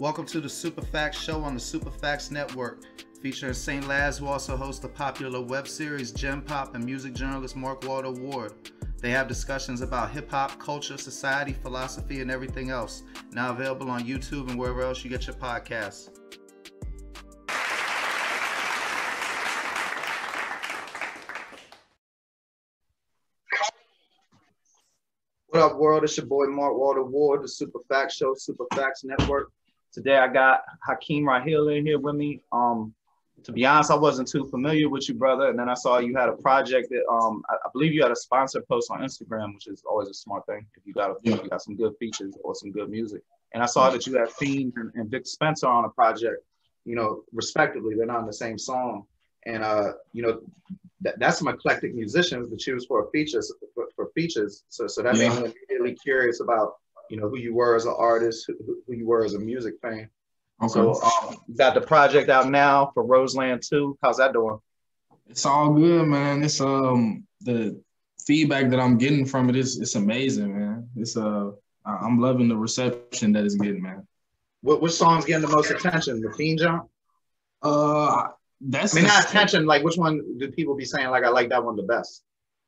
Welcome to the Superfacts Show on the Superfacts Network, featuring St. Laz, who also hosts the popular web series Gem Pop, and music journalist Mark Walter Ward. They have discussions about hip-hop, culture, society, philosophy, and everything else. Now available on YouTube and wherever else you get your podcasts. What up, world? It's your boy Mark Walter Ward, the Superfacts Show, Superfacts Network. Today I got Hakeem Raahil in here with me. To be honest, I wasn't too familiar with you, brother. And then I saw you had a project that I believe you had a sponsored post on Instagram, which is always a smart thing if you got some good features or some good music. And I saw that you had Fiend and Vic Spencer on a project, you know, respectively. They're not on the same song. And you know, that's some eclectic musicians to choose for features. So that made me immediately curious about, you know, who you were as an artist, who you were as a music fan. Okay. So you got the project out now for Roseland 2. How's that doing? It's all good, man. It's the feedback that I'm getting from it is it's amazing, man. It's I'm loving the reception that it's getting, man. Which song's getting the most attention? The Fiend jump? That's not attention. Like, which one do people be saying like I like that one the best?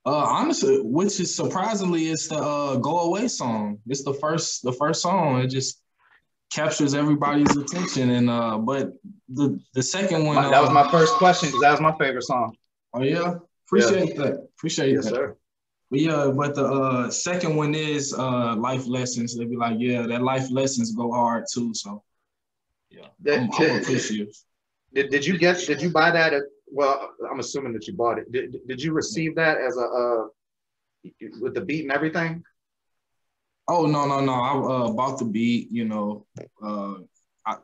Honestly, which is surprisingly, it's the Go Away song. It's the first song. It just captures everybody's attention. And but the second one, that was my first question because that was my favorite song. Oh yeah, appreciate that. Yes, sir. But the second one is Life Lessons. They be like, yeah, that life lessons go hard too. So yeah, I'm appreciative. Did you buy that at, well, I'm assuming that you bought it. Did you receive that as a with the beat and everything? Oh no! I bought the beat. You know, a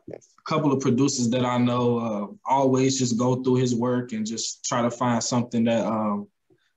couple of producers that I know always just go through his work and just try to find something that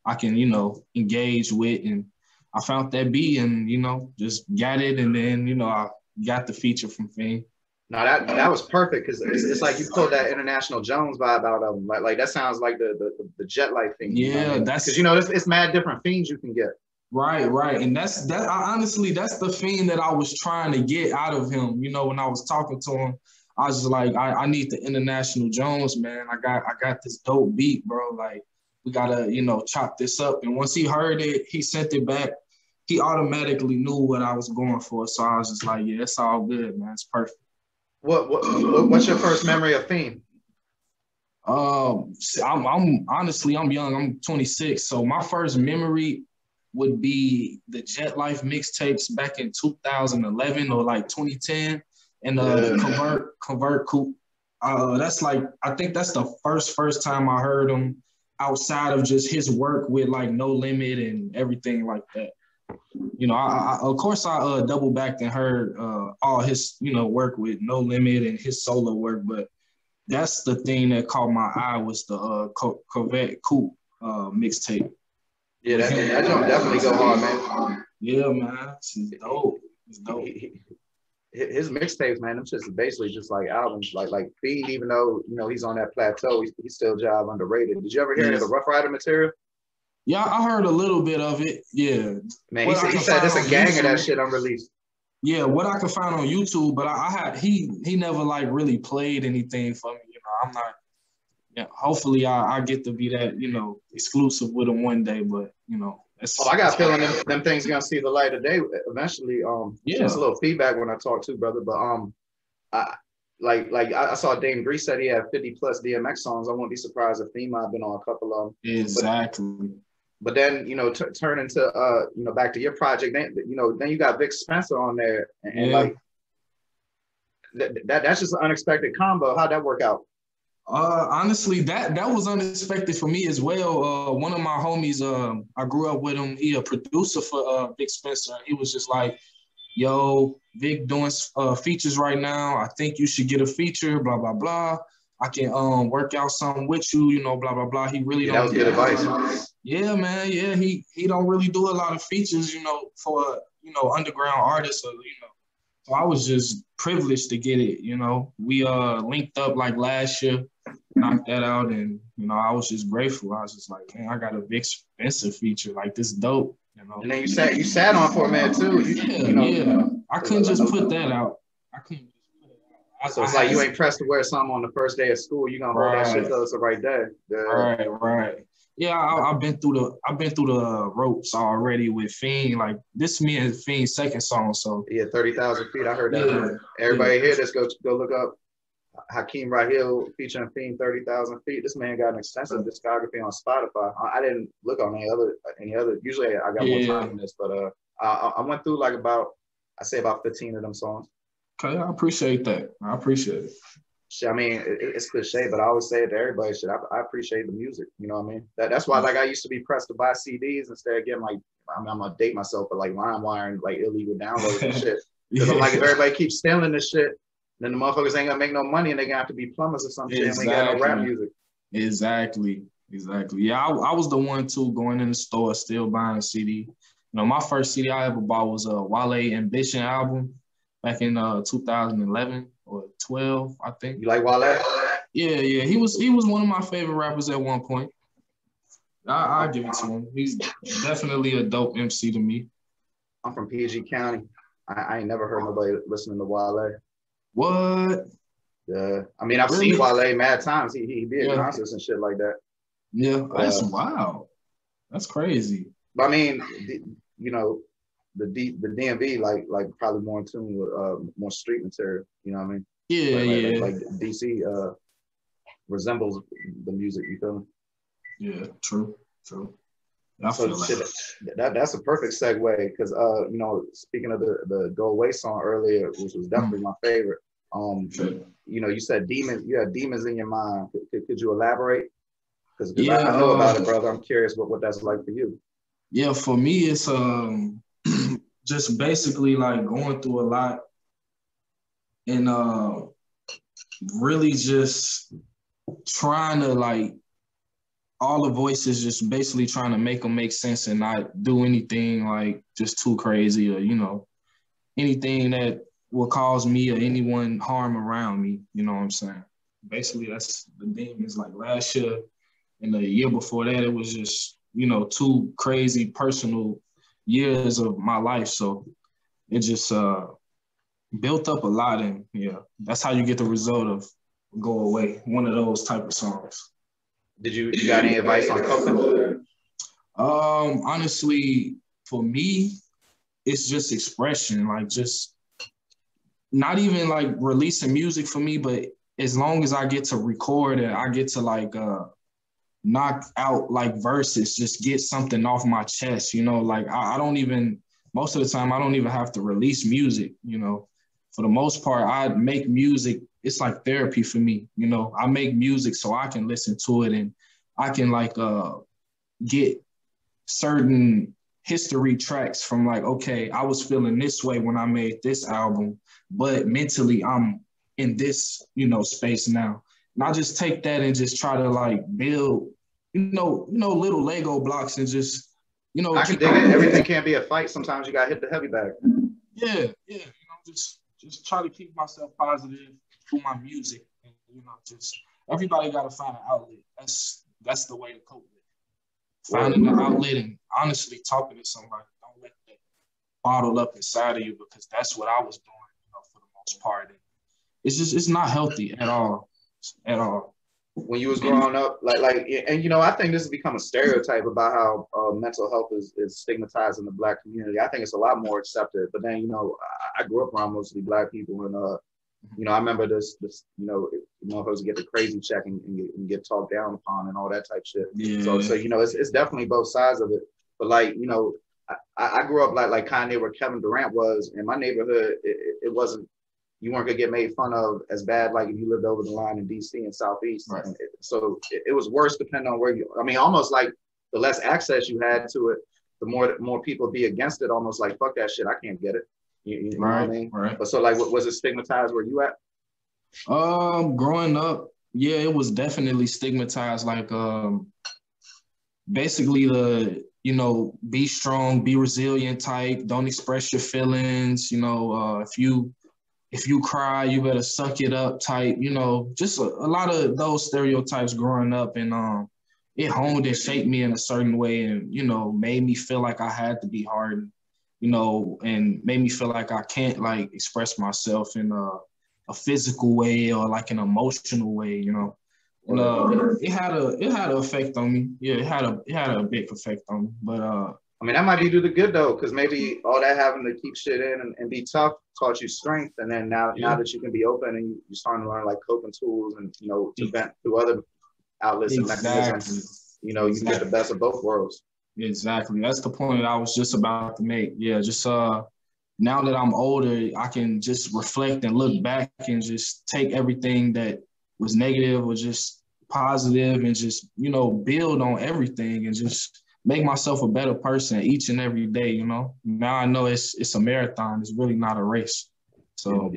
I can, you know, engage with. And I found that beat and, you know, just got it. And then, you know, I got the feature from Fiend. No, that was perfect because it's like you pulled that International Jones vibe out of him. Like that sounds like the Jet Life thing. Yeah, you know? that's because, you know, it's mad different fiends you can get. Right, and that's honestly that's the Fiend that I was trying to get out of him. You know, when I was talking to him, I was just like, I need the International Jones, man. I got this dope beat, bro. Like, we gotta, you know, chop this up. And once he heard it, he sent it back. He automatically knew what I was going for. So I was just like, yeah, it's all good, man. It's perfect. What's your first memory of Fiend? I'm honestly, I'm young. I'm 26. So my first memory would be the Jet Life mixtapes back in 2011 or like 2010, and the Convert Coupe. That's like, I think that's the first time I heard him outside of just his work with like No Limit and everything like that. You know, I of course I double backed and heard all his, you know, work with No Limit and his solo work, but that's the thing that caught my eye was the Corvette Coupe mixtape. Yeah, that joint definitely go hard, man. Yeah, man, it's dope. It's dope. His mixtapes, man, them shits are basically just like albums. Like Fiend, even though, you know, he's on that plateau, he's still job underrated. Did you ever hear any of the Rough Rider material? Yeah, I heard a little bit of it. Yeah, man, he said there's a gang of that shit unreleased. Yeah, what I could find on YouTube, but he never like really played anything for me. You know, I'm not. Yeah, hopefully I get to be that, you know, exclusive with him one day. But you know, I got a feeling them things gonna see the light of day eventually. Just a little feedback when I talk to brother, but I saw Dame Grease said he had 50 plus DMX songs. I wouldn't be surprised if Fiend might have been on a couple of them. Exactly. But then, you know, turn into you know, back to your project. Then, you know, then you got Vic Spencer on there, and like that's just an unexpected combo. How'd that work out? Honestly, that was unexpected for me as well. One of my homies, I grew up with him. He a producer for Vic Spencer. He was just like, "Yo, Vic doing features right now. I think you should get a feature. Blah blah blah. I can work out something with you. You know, blah blah blah." He really don't. That was good advice. Yeah, man. Yeah, he don't really do a lot of features, you know, for underground artists or So I was just privileged to get it. You know, we linked up like last year. Knocked that out, and you know, I was just grateful. I was just like, man, I got a Vic Spencer feature, like this dope, you know. And then you sat on for a minute too. Yeah. I couldn't just put that out. So it's like you ain't pressed to wear something on the first day of school. You gonna hold that shit till it's the right day. Yeah. Right. Yeah, I've been through the ropes already with Fiend. Like this, me and Fiend's second song. So yeah, 30,000 feet. I heard that. Everybody here, just go look up Hakeem Raahil featuring Fiend 30,000 feet. This man got an extensive discography on Spotify. I didn't look on any other. Usually I got more time than this, but I went through like about 15 of them songs. Okay, I appreciate that. I appreciate it. I mean, it's cliche, but I always say it to everybody. Shit, I appreciate the music. You know what I mean? That's why, like, I used to be pressed to buy CDs instead of getting like, I'm gonna date myself, but like LimeWire and like illegal downloads and shit. Because I'm like, if everybody keeps stealing this shit, then the motherfuckers ain't gonna make no money, and they gonna have to be plumbers or some shit. And we ain't got no rap music. Exactly. Yeah, I was the one too going in the store still buying a CD. You know, my first CD I ever bought was a Wale Ambition album back in 2011 or 12, I think. You like Wale? Yeah. He was one of my favorite rappers at one point. I give it to him. He's definitely a dope MC to me. I'm from PG County. I ain't never heard nobody listening to Wale. What? Yeah, I mean, I've seen Wale mad times. He be at concerts and shit like that. Yeah, that's wild. That's crazy. But I mean, you know, the DMV like probably more in tune with more street material. You know what I mean? Yeah, like DC resembles the music. You feel me? Yeah, true. That's a perfect segue because you know, speaking of the Go Away song earlier, which was definitely my favorite. You know, you said demons. You had demons in your mind. Could you elaborate? Because I know about it, brother. I'm curious what that's like for you. Yeah, for me, it's just basically like going through a lot and really just trying to like all the voices just basically trying to make them make sense and not do anything like just too crazy or, you know, anything that will cause me or anyone harm around me. You know what I'm saying? Basically, that's the demons. Like last year and the year before that, it was just, you know, two crazy personal years of my life. So it just built up a lot. And yeah, that's how you get the result of Go Away, one of those type of songs. Did you got any advice on coping? Honestly, for me, it's just expression, like just not even like releasing music for me, but as long as I get to record and I get to like knock out like verses, just get something off my chest, you know, like I don't even, most of the time I don't even have to release music, you know. For the most part, I make music, it's like therapy for me, you know. I make music so I can listen to it and I can like get certain history tracks from like, okay, I was feeling this way when I made this album, but mentally I'm in this, you know, space now. And I just take that and just try to like build, you know, little Lego blocks and just, you know. I can dig it. Everything can't be a fight. Sometimes you got to hit the heavy bag. Yeah. You know, just try to keep myself positive through my music. And, you know, just everybody got to find an outlet. That's the way to cope with it. Finding an outlet and honestly talking to somebody. Don't let that bottle up inside of you because that's what I was doing, you know, for the most part. And it's not healthy at all. When you was growing up, and you know, I think this has become a stereotype about how mental health is stigmatized in the Black community. I think it's a lot more accepted. But then, you know, I grew up around mostly Black people, and you know, I remember this, you know, motherfuckers get the crazy check and get talked down upon and all that type shit. Yeah. So you know, it's definitely both sides of it. But like, you know, I grew up like kind of near where Kevin Durant was. In my neighborhood, it wasn't. You weren't gonna get made fun of as bad like if you lived over the line in DC and Southeast. Right. And so it was worse depending on where you. I mean, almost like the less access you had to it, the more people be against it. Almost like fuck that shit, I can't get it. You know what I mean? Right. But so like, was it stigmatized where you at? Growing up, yeah, it was definitely stigmatized. Like, basically the, you know, be strong, be resilient type. Don't express your feelings. You know, if you cry, you better suck it up type. You know, just a lot of those stereotypes growing up, and it honed and shaped me in a certain way, and you know, made me feel like I had to be hard. You know, and made me feel like I can't like express myself and a physical way or like an emotional way, you know. And it had an effect on me. Yeah, it had a big effect on me. But I mean, that might be to the good though, because maybe all that having to keep shit in and be tough taught you strength, and then now that you can be open and you're starting to learn like coping tools and to vent through other outlets and mechanisms, you get the best of both worlds. Exactly. That's the point that I was just about to make. Yeah, just now that I'm older, I can just reflect and look back and just take everything that was negative or just positive and just, build on everything and just make myself a better person each and every day, Now I know it's a marathon. It's really not a race. So,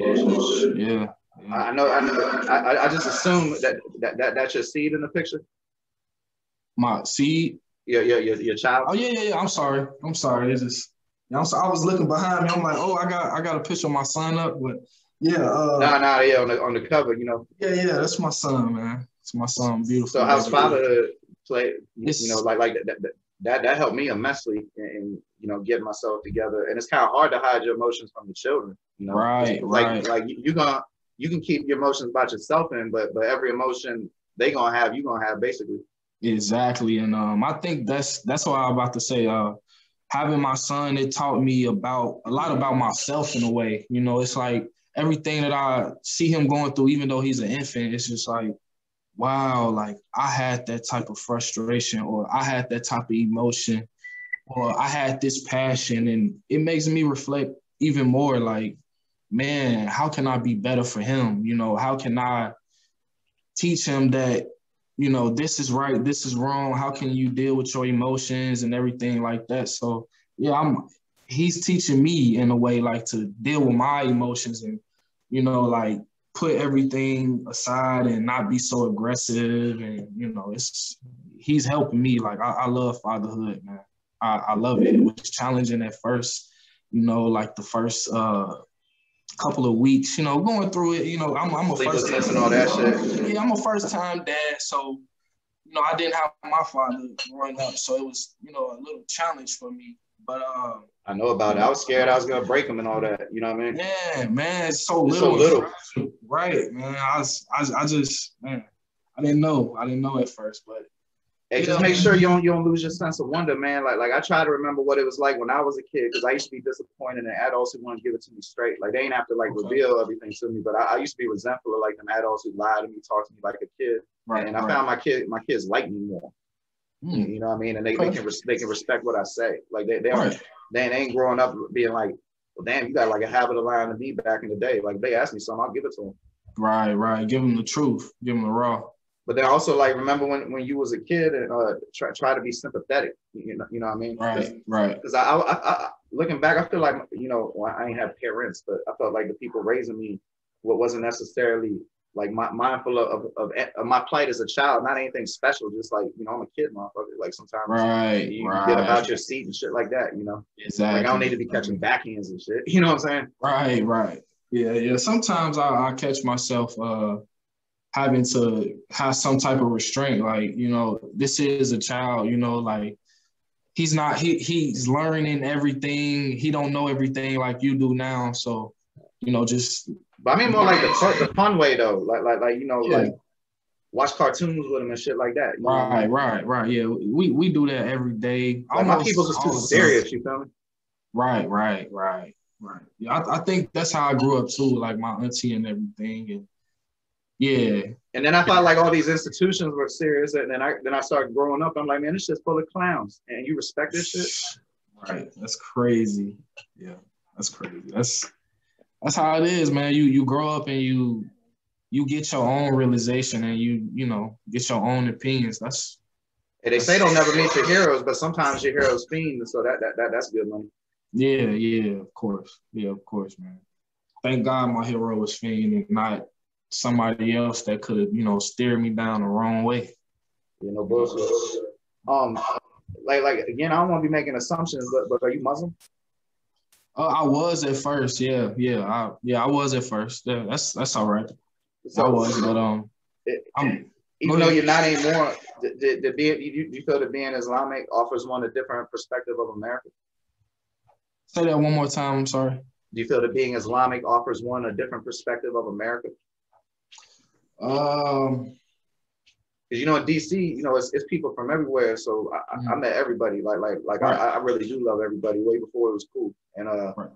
yeah. I know. I just assume that's your seed in the picture. My seed? Your child. Oh yeah. I'm sorry. It's just, I was looking behind me. I'm like, oh, I got a picture of my son up, but yeah. Yeah, on the cover, Yeah, that's my son, man. It's my son, beautiful. So how's fatherhood play? Like that helped me immensely in getting myself together, and it's kind of hard to hide your emotions from the children. Right. Like you can keep your emotions about yourself but every emotion they gonna have, you gonna have basically. Exactly, and I think that's what I'm about to say. Having my son, it taught me a lot about myself in a way. It's like everything that I see him going through, even though he's an infant, it's just like, wow, like I had that type of frustration, or I had that type of emotion, or I had this passion, and it makes me reflect even more. Like, man, how can I be better for him? How can I teach him that? This is right, this is wrong. How can you deal with your emotions and everything like that? So yeah, he's teaching me in a way like to deal with my emotions and, like put everything aside and not be so aggressive. And, he's helping me. Like I love fatherhood, man. I love it. It was challenging at first, like the first couple of weeks, going through it. I'm a first time and all that shit. Yeah, I'm a first time dad, so I didn't have my father growing up, so it was a little challenge for me. But I know about it. I was scared I was gonna break him and all that. You know what I mean? Yeah, man, it's so little. Right, man. I just man, I didn't know at first, but. Hey, just make sure you don't lose your sense of wonder, man. Like I try to remember what it was like when I was a kid, because I used to be disappointed in adults who want to give it to me straight. Like they ain't have to reveal everything to me, but I used to be resentful of like them adults who lied to me, talk to me like a kid. Right. And I found my kids like me more. You know what I mean? And they can respect what I say. Like they ain't growing up being like, well, damn, you got like a habit of lying to me back in the day. Like they ask me something, I'll give it to them. Right. Give them the truth. Give them the raw. But then also like remember when you was a kid and try to be sympathetic. You know what I mean? Right. Because I looking back, I feel like well, I ain't have parents, but I felt like the people raising me wasn't necessarily like mindful of my plight as a child. Not anything special, just like I'm a kid, motherfucker. Like sometimes you get about your seat and shit like that. Exactly. Like I don't need to be catching backhands and shit. You know what I'm saying? Right. Yeah. Sometimes I catch myself having to have some type of restraint. Like, this is a child, like he's learning everything. He don't know everything like you do now. So, just. But I mean more like the fun way though. Like watch cartoons with him and shit like that. Right. Yeah. We do that every day. Like my people's is too serious, you feel me? Right. Yeah, I think that's how I grew up too, like my auntie and everything. And yeah. And then I thought like all these institutions were serious, and then I started growing up. I'm like, man, this shit's full of clowns, and you respect this shit? Right. That's crazy. Yeah, that's crazy. That's how it is, man. You grow up and you get your own realization, and you get your own opinions. They say don't never meet your heroes, but sometimes your heroes fiend, so that's good money. Yeah, of course. Yeah, of course, man. Thank God my hero was Fiend and not somebody else that could have, steered me down the wrong way. No bullshit. Like again, I don't want to be making assumptions, but are you Muslim? I was at first, yeah. I was at first. Yeah, that's all right. So, I was, but even though you're not anymore, you feel that being Islamic offers one a different perspective of America? Say that one more time. I'm sorry. Do you feel that being Islamic offers one a different perspective of America? Because in DC, it's people from everywhere. So I met everybody. Right. I really do love everybody way before it was cool. And right.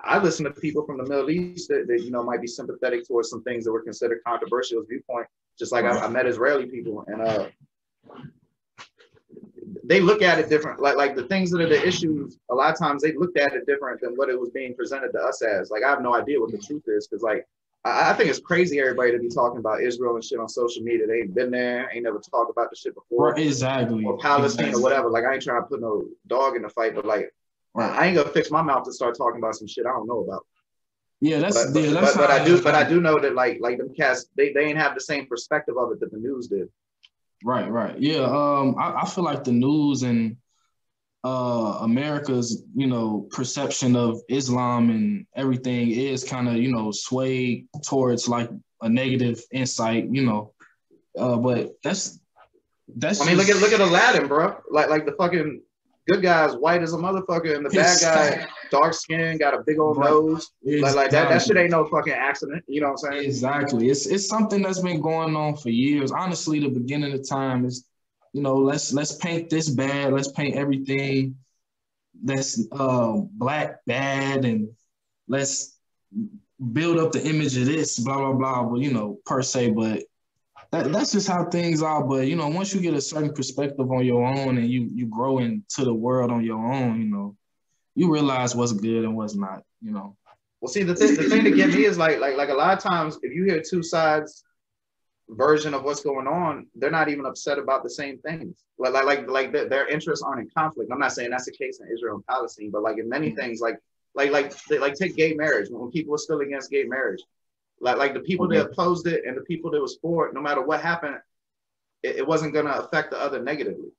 I listen to people from the Middle East that might be sympathetic towards some things that were considered controversial as viewpoint. Just like I met Israeli people, and they look at it different. Like the things that are the issues, a lot of times they looked at it different than what it was being presented to us as. Like I have no idea what the truth is, because I think it's crazy everybody to be talking about Israel and shit on social media. They ain't been there, ain't never talked about the shit before. Right, exactly. Or Palestine or whatever. Like I ain't trying to put no dog in the fight, but like I ain't gonna fix my mouth to start talking about some shit I don't know about. Yeah, but I do know that like them cats, they ain't have the same perspective of it that the news did. Right. Yeah. I feel like the news and America's, perception of Islam and everything is kind of, swayed towards like a negative insight, but that's. I mean, look at Aladdin, bro. Like the fucking good guy's white as a motherfucker, and the bad guy dark skin, got a big old nose. Like that shit ain't no fucking accident. You know what I'm saying? Exactly. It's something that's been going on for years. Honestly, the beginning of time is, let's paint this bad. Let's paint everything that's black bad, and let's build up the image of this, blah blah blah. But per se, but that's just how things are. But once you get a certain perspective on your own, and you grow into the world on your own, you realize what's good and what's not. Well, see, the thing to get me is like a lot of times if you hear two sides version of what's going on, they're not even upset about the same things. Like their interests aren't in conflict. I'm not saying that's the case in Israel and Palestine, but like in many things, like take gay marriage, when people were still against gay marriage. Like the people that opposed it and the people that was for it, no matter what happened, it wasn't going to affect the other negatively.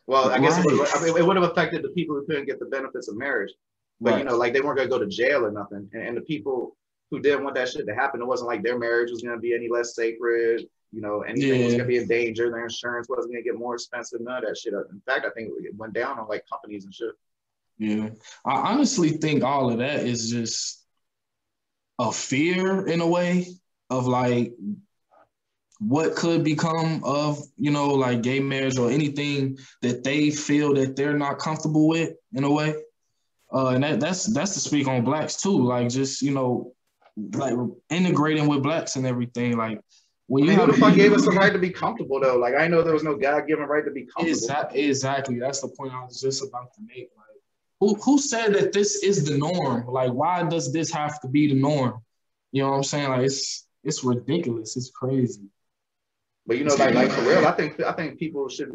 Well, I guess it would have affected the people who couldn't get the benefits of marriage. But, like they weren't going to go to jail or nothing. And the people who didn't want that shit to happen, it wasn't like their marriage was going to be any less sacred. Anything was going to be in danger. Their insurance wasn't going to get more expensive. None of that shit. In fact, I think it went down on like companies and shit. Yeah. I honestly think all of that is just a fear in a way of like what could become of, like gay marriage or anything that they feel that they're not comfortable with in a way. And that's to speak on blacks too. Like just, like integrating with blacks and everything. Like when who the fuck gave us the right to be comfortable though? Like I know there was no God-given right to be comfortable. Exactly. That's the point I was just about to make. Like who said that this is the norm? Like why does this have to be the norm? You know what I'm saying? Like it's ridiculous. It's crazy. But like for real, I think people should.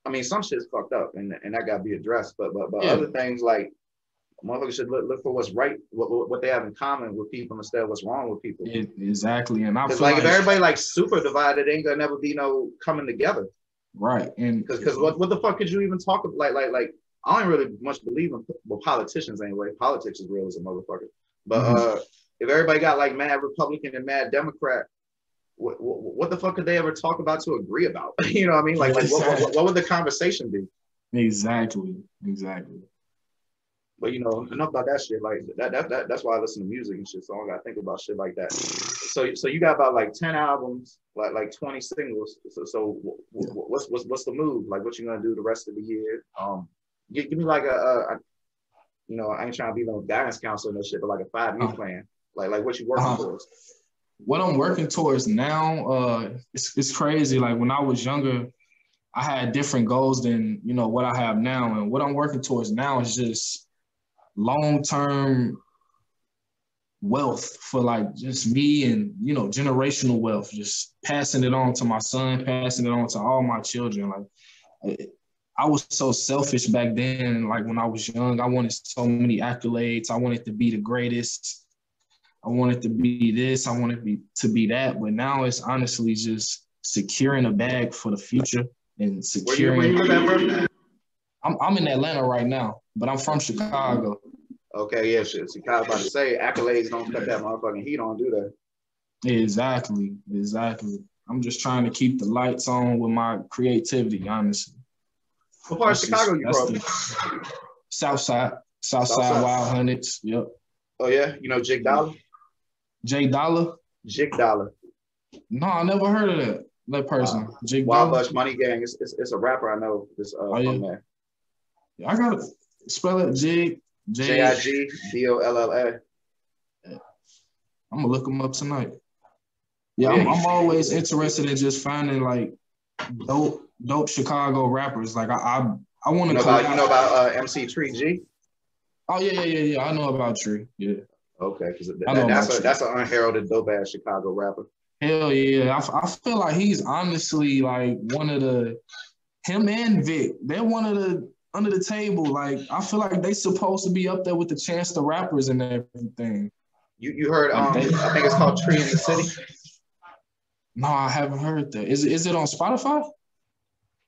I mean, some shit's fucked up, and that gotta be addressed. But other things like motherfuckers should look for what's right, what they have in common with people instead of what's wrong with people. Exactly, and I feel like if everybody like super divided, ain't gonna never be no coming together. Right, and because what the fuck could you even talk about? Like I don't really much believe in politicians anyway. Politics is real as a motherfucker. But if everybody got like mad Republican and mad Democrat, what the fuck could they ever talk about to agree about? You know what I mean? Like what would the conversation be? Exactly. But enough about that shit. Like that's why I listen to music and shit. So I don't gotta think about shit like that. So you got about like 10 albums, like 20 singles. So what's the move? Like what you gonna do the rest of the year? Give me like I ain't trying to be no guidance counselor and shit, but like a 5-year plan. Like what you working towards? What I'm working towards now, it's crazy. Like when I was younger, I had different goals than what I have now, and what I'm working towards now is just long-term wealth for like just me and generational wealth, just passing it on to my son, passing it on to all my children. Like I was so selfish back then. Like when I was young, I wanted so many accolades. I wanted to be the greatest. I wanted to be this. I wanted to be that. But now it's honestly just securing a bag for the future and securing. Where you live at, bro? I'm in Atlanta right now, but I'm from Chicago. Okay, yeah, shit. See, I was about to say accolades don't cut that motherfucking heat on, do they? Exactly. I'm just trying to keep the lights on with my creativity, honestly. What part of Chicago you from? South side. Southside Wild Hundreds. Yep. Oh yeah, you know Jig Dollar? Jay Dollar? Jig Dollar. No, I never heard of that person. Jig Wild Dollar? Bush Money Gang. It's a rapper I know. This from there. Yeah, I gotta spell it Jig. JIGDOLLA. I'm gonna look him up tonight. Yeah, I'm always interested in just finding like dope Chicago rappers. Like I want to. You know about MC Tree G? Oh yeah. I know about Tree. Yeah. Okay, because that's an unheralded dope ass Chicago rapper. Hell yeah, I feel like he's honestly like one of him and Vic. They're one of the under the table. Like I feel like they supposed to be up there with the Chance the Rappers and everything. You heard I think it's called Tree in the City. No, I haven't heard that. Is it on Spotify?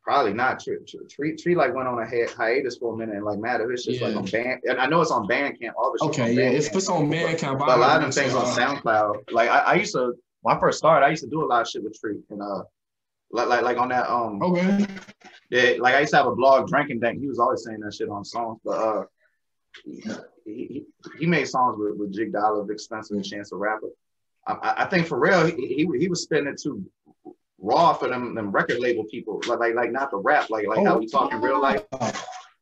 Probably not. Tree like went on a hiatus for a minute and like matter. It's just like on Band, and I know it's on Bandcamp. All the okay, yeah. If it's on Bandcamp, but a lot of them things on SoundCloud. Like I used to when I first started, I used to do a lot of shit with Tree and like on that okay. Yeah, like I used to have a blog, Drinking Dank. He was always saying that shit on songs, but he made songs with Jig Dollar, Vic Spencer, and Chance the Rapper. I think for real, he was spitting it too raw for them record label people, like not the rap, like how we talk in real life.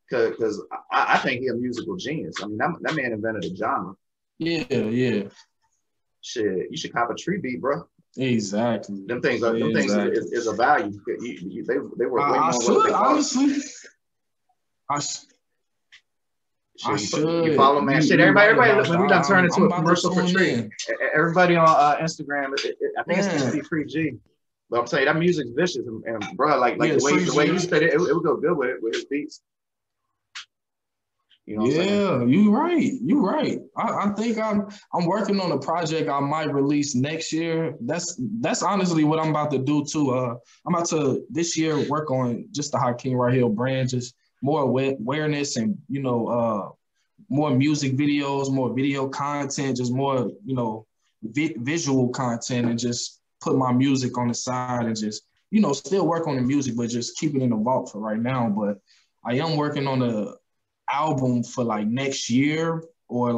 Because I think he's a musical genius. I mean, that man invented a genre. Yeah. Shit, you should cop a Tree beat, bro. Exactly. Them things is a value. They were way more. Should honestly. I should. You follow, man. Shit, everybody. When we done turn into a commercial for Tree, everybody on Instagram, I think it's supposed to be Free G. But I'm saying that music's vicious, and bro, like the way you spit it, it would go good with his beats. You know what I'm saying? You're right. I think I'm working on a project I might release next year. That's honestly what I'm about to do too. I'm about to this year work on just the Hakeem Raahil brand, just more awareness and more music videos, more video content, just more visual content, and just put my music on the side and just still work on the music, but just keep it in the vault for right now. But I am working on a album for like next year or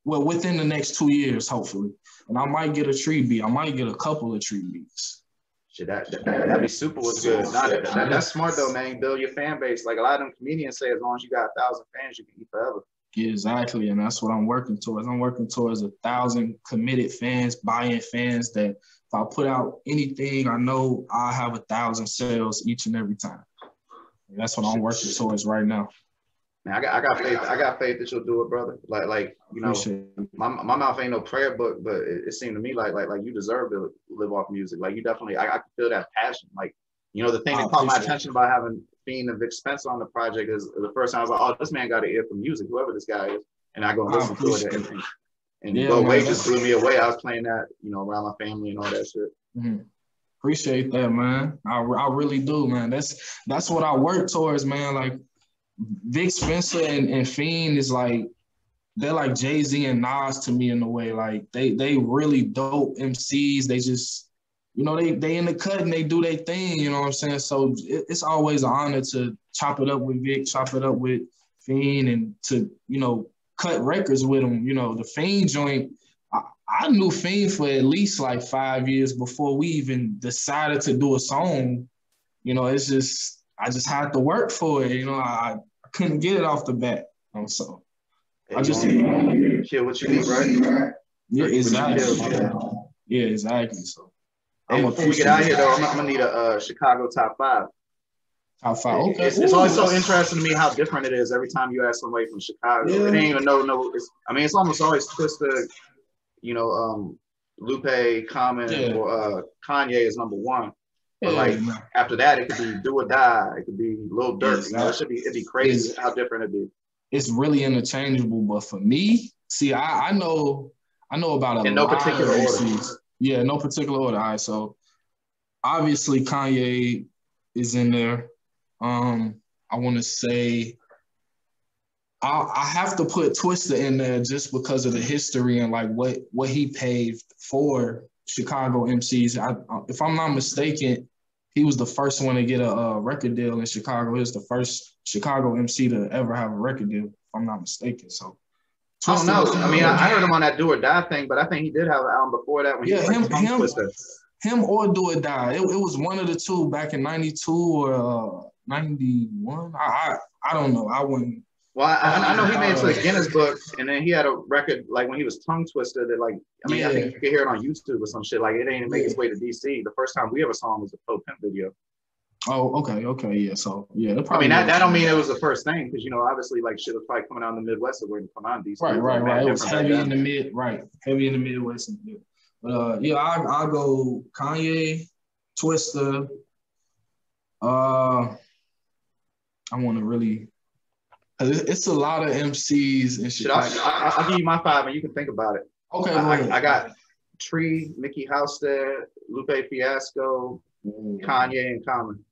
within the next 2 years, hopefully. And I might get a Tree beat. I might get a couple of Tree beats. Shit, that'd be super was good. That's smart though, man. You build your fan base. Like a lot of them comedians say, as long as you got 1,000 fans, you can eat forever. Yeah, exactly. And that's what I'm working towards. I'm working towards 1,000 committed fans, buy-in fans that if I put out anything, I know I'll have 1,000 sales each and every time. And that's what I'm working towards right now. Man, I got faith. I got faith that you'll do it, brother. Like my mouth ain't no prayer book, but it seemed to me like you deserve to live off music. Like you definitely, I can feel that passion. Like the thing that caught my attention about having Fiend and Vic Spencer on the project is the first time I was like, oh, this man got an ear for music, whoever this guy is, and I go and listen to it. And Go Away just blew me away. I was playing that, around my family and all that shit. Mm-hmm. Appreciate that, man. I really do, man. That's what I work towards, man. Like. Vic Spencer and Fiend is like, they're like Jay-Z and Nas to me in a way. Like they really dope MCs. They just, they in the cut and they do their thing, you know what I'm saying? So it's always an honor to chop it up with Vic, chop it up with Fiend, and to, cut records with them. The Fiend joint, I knew Fiend for at least like 5 years before we even decided to do a song. It's just, I just had to work for it. I couldn't get it off the bat. So I just kill what you need, right? Yeah, exactly. Yeah, exactly. So before we get out of here, though, I'm gonna need a Chicago top 5. Top 5. Okay. It's always so interesting to me how different it is every time you ask somebody from Chicago. Yeah. They ain't even know. It's almost always Twista, Lupe, Common, or Kanye is number 1. But after that, it could be Do or Die. It could be Lil Durk. Exactly. It'd be crazy how different it'd be. It's really interchangeable. But for me, see, I know about in no particular order. Yeah, no particular order. All right, so obviously Kanye is in there. I want to say I have to put Twista in there just because of the history and like what he paved for Chicago MCs. If I'm not mistaken, he was the first one to get a record deal in Chicago. He was the first Chicago MC to ever have a record deal. I'm not mistaken. So I don't know. I mean, I heard him on that Do or Die thing, but I think he did have an album before that when he was like Tongue Twister. Him or Do or Die. It was one of the two back in 92 or 91. I don't know. I wouldn't. Well, I know he made it to the Guinness Book, and then he had a record like when he was Tongue Twister that like, I mean, I think you can hear it on YouTube or some shit. Like it ain't make its way to DC. The first time we ever saw him was a Pro Pimp video. Oh, okay, yeah. So yeah, I mean that don't mean it was the first thing because obviously like shit was probably coming out in the Midwest or where to come out in DC. Right. It was heavy in the heavy in the Midwest. But yeah, I'll go Kanye, Twista. I want to really. It's a lot of MCs and shit. I'll give you my 5 and you can think about it. Okay, I got Tree, Mickey Housestead, Lupe Fiasco, Kanye, and Common.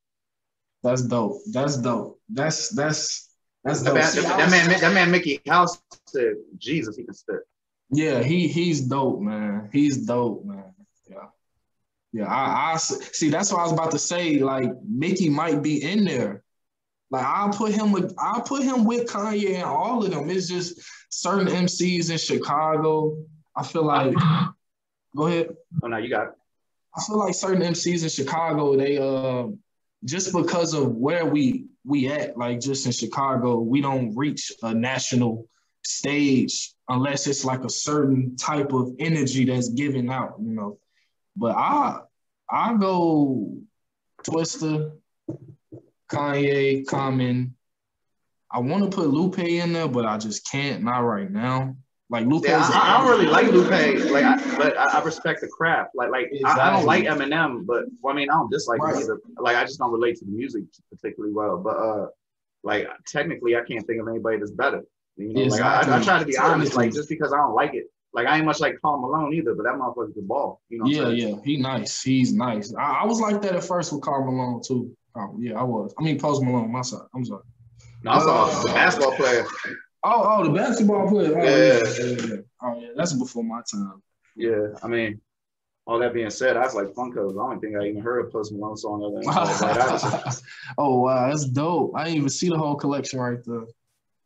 That's dope. That's dope. That's dope. That man Mickey Housestead, Jesus, he can spit. Yeah, he's dope, man. He's dope, man. Yeah. I see. That's what I was about to say. Like Mickey might be in there. Like I'll put him with Kanye and all of them. It's just certain MCs in Chicago. I feel like go ahead. Oh no, you got it. I feel like certain MCs in Chicago, they just because of where we at, like just in Chicago, we don't reach a national stage unless it's like a certain type of energy that's given out, But I go Twista, Kanye, Common. I want to put Lupe in there, but I just can't. Not right now. Like Lupe. Yeah, I don't really like Lupe. But I respect the craft. Exactly. I don't like Eminem, but I mean I don't dislike him either. Like I just don't relate to the music particularly well. But like technically, I can't think of anybody that's better. Exactly. I try to be honest. Like just because I don't like it. Like I ain't much like Karl Malone either, but that motherfucker's the ball. Yeah, he nice. He's nice. I was like that at first with Karl Malone too. Yeah, I was. I mean, Post Malone, my side. I'm sorry. No, I saw the basketball player. Oh, the basketball player. Yeah. Oh, yeah. That's before my time. Yeah, I mean, all that being said, I was like Funko. I don't think I even heard a Post Malone song other than Oh, wow. That's dope. I didn't even see the whole collection right there.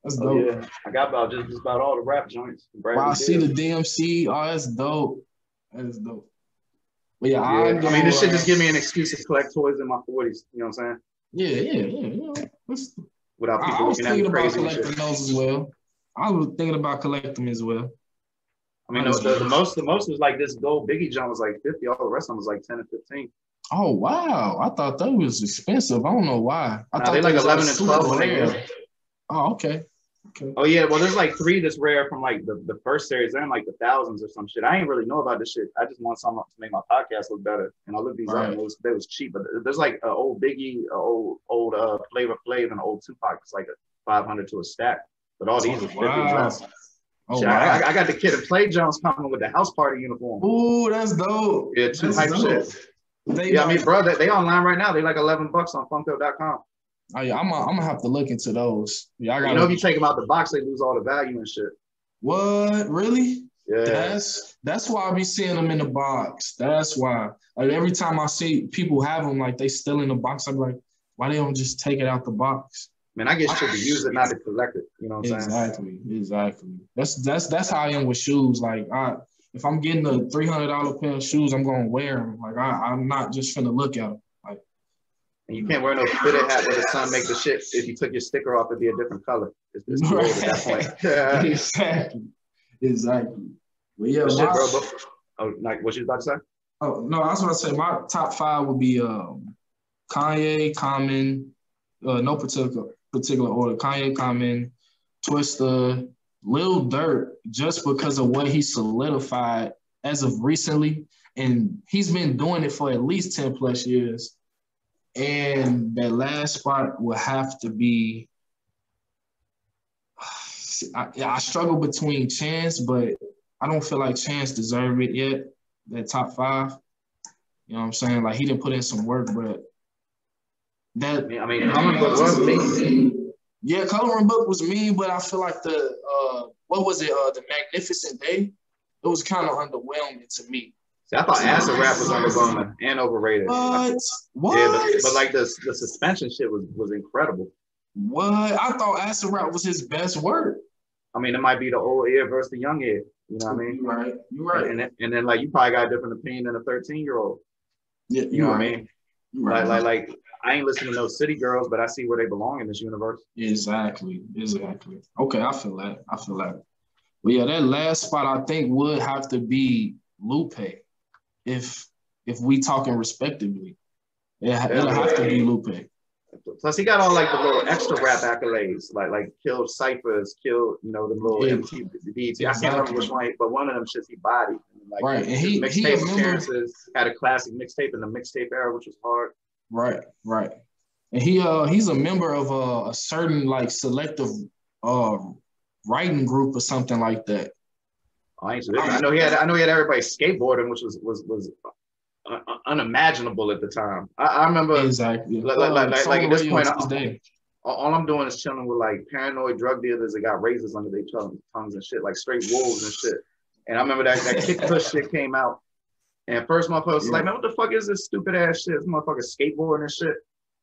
That's dope. Yeah, I got about just about all the rap joints. Wow, I see the DMC. Oh, that's dope. That is dope. But yeah, I mean, this shit just give me an excuse to collect toys in my 40s. You know what I'm saying? Yeah. Without people I was looking at me crazy. Thinking about collecting those as well. I was thinking about collecting them as well. I mean, the most was like this gold Biggie John was like 50. All the rest of them was like 10 and 15. Oh wow! I thought that was expensive. I don't know why. I thought they like 11 and 12 rare. Oh okay. Oh yeah, well there's like 3 that's rare from like the first series. They're in like the thousands or some shit. I ain't really know about this shit. I just want something to make my podcast look better. And I looked these up and they was cheap. But there's like an old Biggie, old Flavor Flav, and an old Tupac. It's like a 500 to a stack. But all these are 50 less. Oh, shit, wow. I got the Kid and Play Jones coming with the house party uniform. Ooh, that's dope. Yeah, 2 hype shit. I mean, bro, they online right now. They like $11 on Funko.com. Oh yeah, I'm gonna have to look into those. Yeah, I got. If you take them out the box, they lose all the value and shit. What? Really? Yeah. That's why I be seeing them in the box. That's why. Like every time I see people have them, like they still in the box, I'm like, why they don't just take it out the box? Man, I get shit to use it, not to collect it. You know what I'm saying? Exactly. That's how I am with shoes. Like if I'm getting a $300 pair of shoes, I'm gonna wear them. Like I'm not just finna look at them. And you can't wear no fitted hat where the sun makes the shit. If you took your sticker off, it'd be a different color. It's too old at that point. Exactly. But yeah, what you about to say? Oh no, I was about to say my top 5 would be Kanye, Common, no particular order. Kanye, Common, Twista, Lil Durk, just because of what he solidified as of recently, and he's been doing it for at least 10 plus years. And that last spot will have to be, I struggle between Chance, but I don't feel like Chance deserved it yet, that top 5. You know what I'm saying? Like, he didn't put in some work, but that... I mean, Coloring Book was mean. Yeah, Coloring Book was mean, but I feel like the Magnificent Day, it was kind of underwhelming to me. See, I thought Acid Rap was underwhelming and overrated. What? Yeah, but like the suspension shit was incredible. What? I thought Acid Rap was his best work. I mean, it might be the old ear versus the young ear. You know what I mean? You're right. And then like you probably got a different opinion than a 13-year-old. Yeah, you know what I right. mean? Like I ain't listening to no city girls, but I see where they belong in this universe. Exactly. Okay, I feel that. But yeah, that last spot I think would have to be Lupe, if we talking respectively. It'll have to be Lupe. Plus, he got all like the little extra rap accolades, like killed ciphers, killed the little MTV. I can't remember which one, but one of them shits he bodied. Like, right, and he mixtape appearances had a classic mixtape in the mixtape era, which was hard. Right, and he's a member of a certain like selective writing group or something like that. I know he had everybody skateboarding, which was unimaginable at the time. I remember exactly like at this point, all I'm doing is chilling with like paranoid drug dealers that got razors under their tongues and shit, like straight wolves and shit. And I remember that kick push shit came out, and first motherfucker was like, man, what the fuck is this stupid ass shit? This motherfucker skateboarding and shit.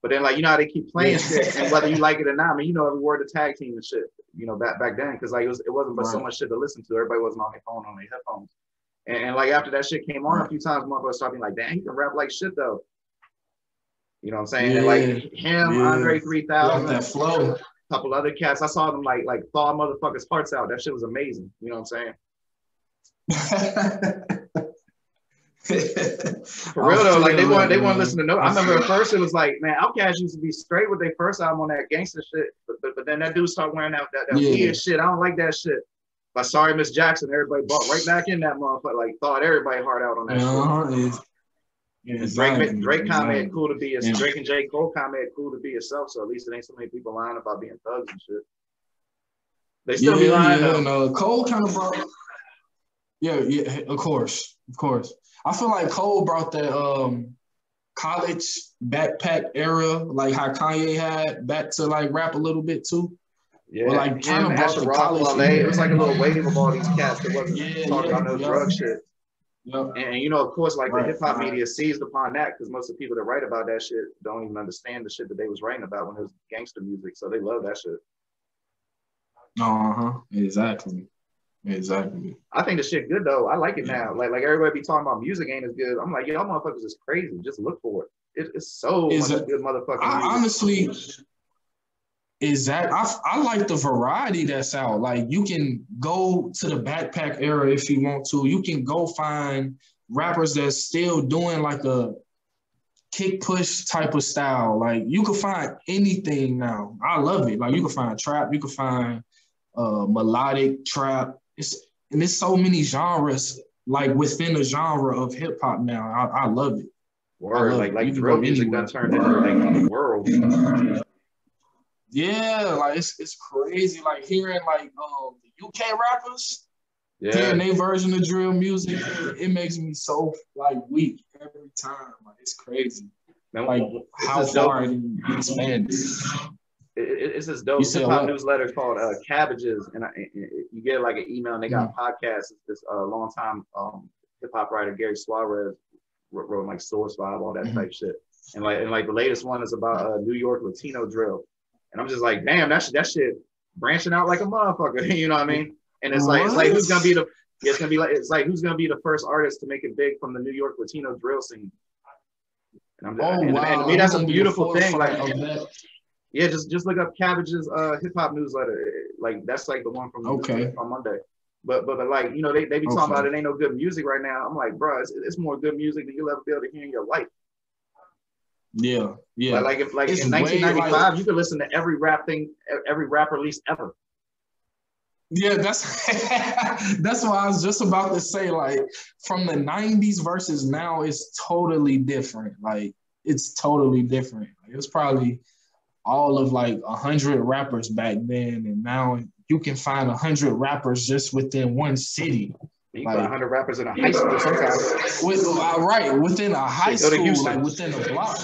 But then like how they keep playing shit, and whether you like it or not, I mean every word of tag team and shit. Back then, because like it wasn't but so much shit to listen to. Everybody wasn't on their phone, on their headphones. And like after that shit came on a few times, motherfuckers started being like, damn, he can rap like shit though. You know what I'm saying? Yeah, and like him, Andre 3000, that flow. A couple other cats. I saw them like thaw motherfuckers' hearts out. That shit was amazing. You know what I'm saying? For real though, like they want to listen to no. I remember at first it was like, man, Outkast used to be straight with their first album on that gangster shit, but then that dude started wearing that weird shit. I don't like that shit. But Sorry Miss Jackson, everybody bought right back in that motherfucker. Like thought everybody hard out on that shit. Drake comment cool to be his Drake and J. Cole comment cool to be himself. So at least it ain't so many people lying about being thugs and shit. They still be lying though. And Cole kind of brought. Yeah, of course. I feel like Cole brought that college backpack era, like how Kanye had, back to like rap a little bit too. Yeah, or like kind of brought the college. It was like a little wave of all these cats that wasn't talking about no drug shit. Yep. And of course, like the hip hop media seized upon that because most of the people that write about that shit don't even understand the shit that they was writing about when it was gangster music. So they love that shit. Exactly. I think the shit good though. I like it now. Like everybody be talking about music ain't as good. I'm like, y'all motherfuckers is crazy. Just look for it. It's so much good motherfucking music. Honestly, I like the variety that's out. Like you can go to the backpack era if you want to. You can go find rappers that's still doing like a kick push type of style. Like you can find anything now. I love it. Like you can find trap. You can find melodic trap. There's so many genres like within the genre of hip hop now. I love it. Word, like drill music that turned into like the world. Yeah, like it's crazy. Like hearing like the UK rappers, hearing their version of drill music, it makes me so like weak every time. Like it's crazy. Man, like how far it expanded. It's this dope hip hop newsletter called Cabbages, and you get like an email, and they got podcasts. It's this long time hip hop writer Gary Suarez wrote like Source 5, all that type shit, and like the latest one is about New York Latino drill, and I'm just like, damn, that shit branching out like a motherfucker, you know what I mean? And it's like who's gonna be who's gonna be the first artist to make it big from the New York Latino drill scene? And I'm just, and to me that's a beautiful thing. Like yeah, just look up Cabbage's hip hop newsletter. Like that's like the one from on Monday. But like they be talking about it ain't no good music right now. I'm like, bro, it's more good music than you'll ever be able to hear in your life. Yeah. Like in 1995, you could listen to every rap release ever. Yeah, that's that's what I was just about to say. Like from the 90s versus now, it's totally different. Like it's totally different. Like, it was probably all of like 100 rappers back then, and now you can find 100 rappers just within one city. You can find 100 rappers in a high school sometimes. Within a high school, like within a block.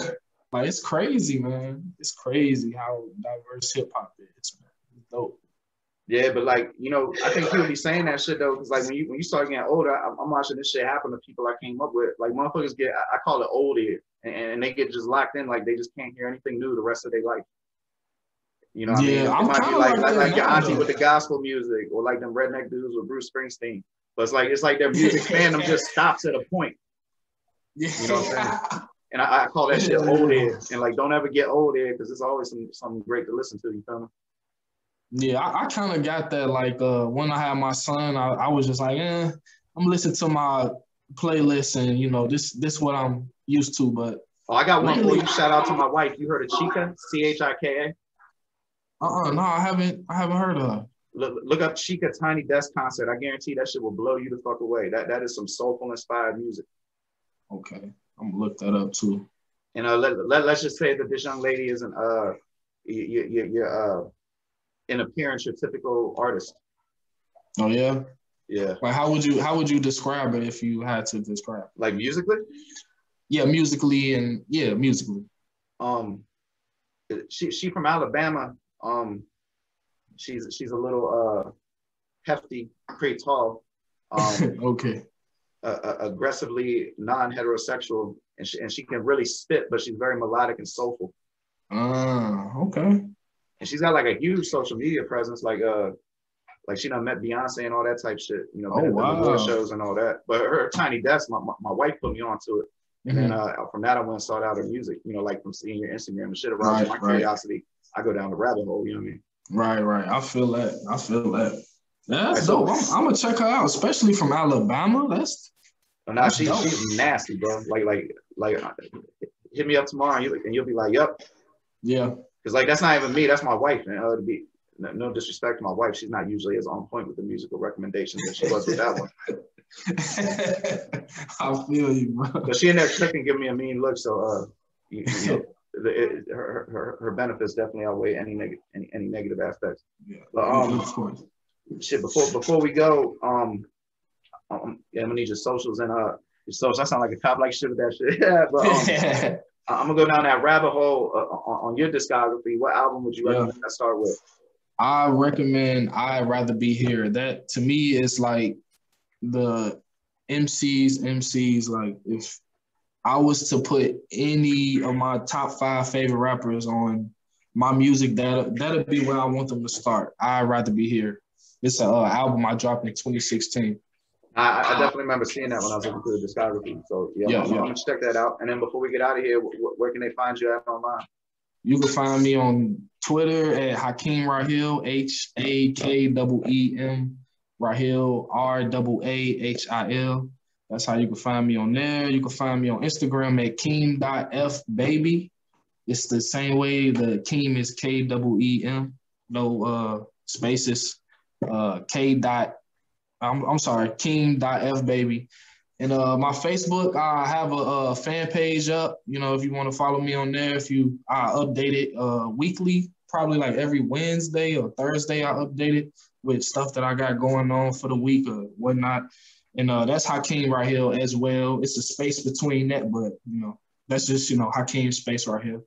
Like it's crazy, man. It's crazy how diverse hip hop is, man. It's dope. Yeah, but like I think people be saying that shit though, because like when you start getting older, I'm watching this shit happen to people I came up with. Like motherfuckers get, I call it old ear, and they get just locked in, like they just can't hear anything new the rest of their life. You know what I mean? It I'm might be kind of like your now, auntie though. with the gospel music, or like them redneck dudes with Bruce Springsteen. But it's like their music fandom just stops at a point. Yeah. You know what I'm saying? And I call that shit old head. And like, don't ever get old head, because there's always something great to listen to. You feel me? Yeah, I kind of got that. Like when I had my son, I was just like, I'm listening to my playlist, and you know, this what I'm used to. But Oh, I got one for you. Shout out to my wife. You heard of Chika? Chika? No, I haven't heard of her. Look up Chika Tiny Desk Concert. I guarantee that shit will blow you the fuck away. That is some soulful inspired music. Okay, I'm gonna look that up too. And let's just say that this young lady isn't you're in appearance your typical artist. Oh yeah. Yeah. Like how would you describe it if you had to describe it? Like musically? Yeah, musically and yeah, musically. She from Alabama. She's a little hefty, pretty tall. Okay. Aggressively non-heterosexual, and she can really spit, but she's very melodic and soulful. Okay. And she's got like a huge social media presence, like she done met Beyonce and all that type shit, you know, the award shows and all that. But her Tiny Desk, my wife put me onto it. And then from that I went and sought out her music, you know, like from seeing your Instagram and shit around my curiosity. I go down the rabbit hole, you know what I mean? Right. I feel that. That's dope. I'm gonna check her out, especially from Alabama. She's nasty, bro. Like, hit me up tomorrow and you'll be like, yep. Yeah. Because like that's not even me, that's my wife, man. To be no disrespect to my wife, she's not usually as on point with the musical recommendations as she was with that one. I feel you, bro. But she in there clicking, giving me a mean look. So you know, her benefits definitely outweigh any negative aspects. Yeah. But of course. Shit. Before we go, I'm gonna need your socials and your socials. I sound like a cop, like shit with that shit. Yeah, but I'm gonna go down that rabbit hole on your discography. What album would you recommend I start with? I recommend I'd Rather Be Here. That to me is like the MCs. Like if I was to put any of my top 5 favorite rappers on my music, that'll be where I want them to start. I'd Rather Be Here. It's an album I dropped in 2016. I definitely remember seeing that when I was looking through the discography. So I'm gonna check that out. And then before we get out of here, where can they find you at online? You can find me on Twitter at Hakeem Raahil, HAKEEM, Raahil, RAAHIL. That's how you can find me on there. You can find me on Instagram at Keem.fbaby. It's the same way the Keem is KEEM, no spaces. Keem.fbaby. And my Facebook, I have a fan page up. You know, if you want to follow me on there, I update it weekly, probably like every Wednesday or Thursday. I update it with stuff that I got going on for the week or whatnot. And that's Hakeem Raahil as well. It's a space between that, but you know, that's just Hakeem space right here.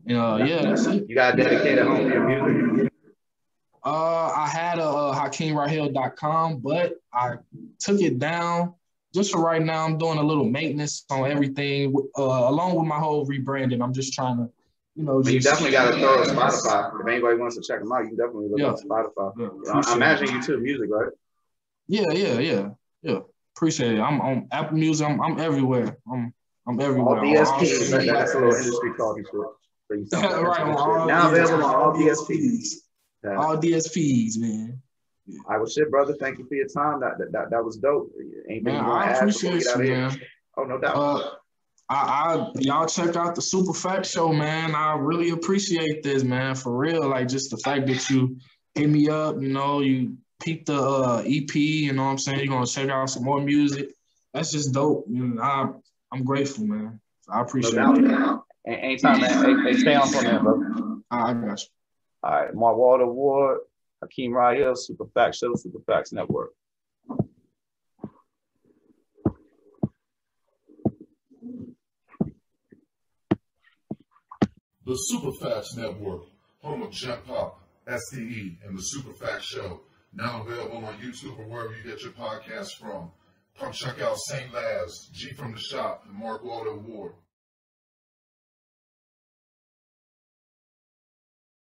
And that's it. You got a dedicated home for your music? I had a HakeemRaahil.com, but I took it down. Just for right now, I'm doing a little maintenance on everything, along with my whole rebranding. I'm just trying to, you definitely got to throw Spotify. If anybody wants to check them out, you can definitely look at Spotify. Yeah, I imagine you too, music, right? Yeah. Appreciate it. I'm on Apple Music. I'm everywhere. I'm everywhere. All DSPs. That's a little industry talking shit. Right. Now available on all DSPs. All DSPs, man. Yeah. All right, well, shit, brother. Thank you for your time. That was dope. Man, I appreciate you, man. Oh, no doubt. Y'all check out the Super Fat Show, man. I really appreciate this, man. For real, like just the fact that you hit me up, you peeped the EP. You know what I'm saying? You're gonna check out some more music. That's just dope. I'm grateful, man. I appreciate it. Anytime, man. Hey, stay on for that, bro. I got you. All right, Mark Water Award. Hakeem Raahil, Super Facts Show, Super Facts Network. The Super Facts Network, home of Jump Pop, STE, and the Super Facts Show, now available on YouTube or wherever you get your podcasts from. Come check out St. Labs, G from the Shop, and Mark Water Award.